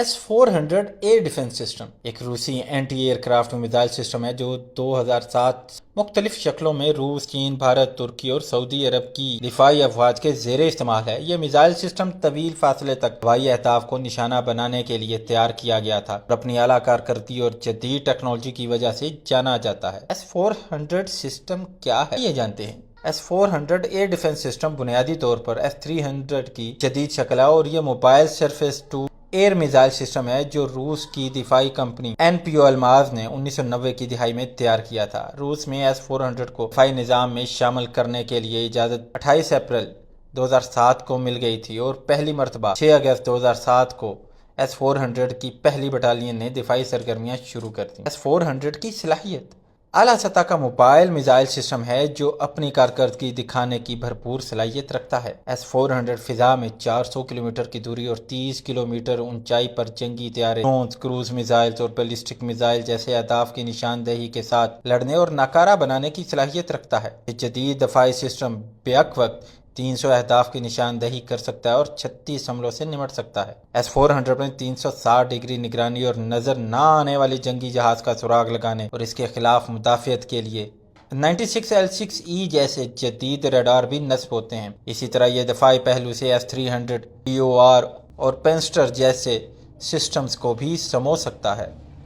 S-400 air defence system एक रूसी anti aircraft missile system है जो 2007 मुख्तलिफ शक्लों में रूस, चीन, भारत, तुर्की और सऊदी अरब की दिफाई अफवाज के जेर इस्तेमाल है। यह मिसाइल सिस्टम तवील फासले तक हवाई अहदाफ को निशाना बनाने के लिए तैयार किया गया था और अपनी आला कारकर्दगी और जदीद टेक्नोलॉजी की वजह से जाना जाता है। S-400 सिस्टम क्या है, ये जानते हैं। S-400 एयर डिफेंस सिस्टम बुनियादी तौर पर S-300 की जदीद शक्ल है और ये mobile surface to air missile system है जो रूस की दिफाई कंपनी एनपीओ अल्माज ने 1990 की दिहाई में तैयार किया था। रूस में S-400 को दिफाई निज़ाम में शामिल करने के लिए इजाज़त 28 अप्रैल 2007 को मिल गई थी और पहली मरतबा 6 अगस्त 2007 को S-400 की पहली बटालियन ने दिफाई सरगर्मियाँ शुरू कर दी। S-400 की सलाहियत आला सतह का मोबाइल मिसाइल सिस्टम है जो अपनी कारकर्दगी दिखाने की भरपूर सलाहियत रखता है। S-400 फिजा में 400 किलोमीटर की दूरी और 30 किलोमीटर ऊंचाई पर जंगी तैयारे, ड्रोन्स, क्रूज मिसाइल्स और बैलिस्टिक मिसाइल जैसे अहदाफ की निशानदेही के साथ लड़ने और नाकारा बनाने की सलाहियत रखता है। ये जदीद दफाई सिस्टम बेक वक्त 300 अहदाफ की निशानदेही कर सकता है और 36 हमलों से निमट सकता है। S-400 में 360 डिग्री निगरानी और नजर ना आने वाले जंगी जहाज का सुराग लगाने और इसके खिलाफ मुदाफियत के लिए 96L6E जैसे जदीद रडार भी नस्ब होते हैं। इसी तरह यह दफाई पहलू से S-300 DOR और पेंस्टर जैसे सिस्टम्स को भी समो सकता है।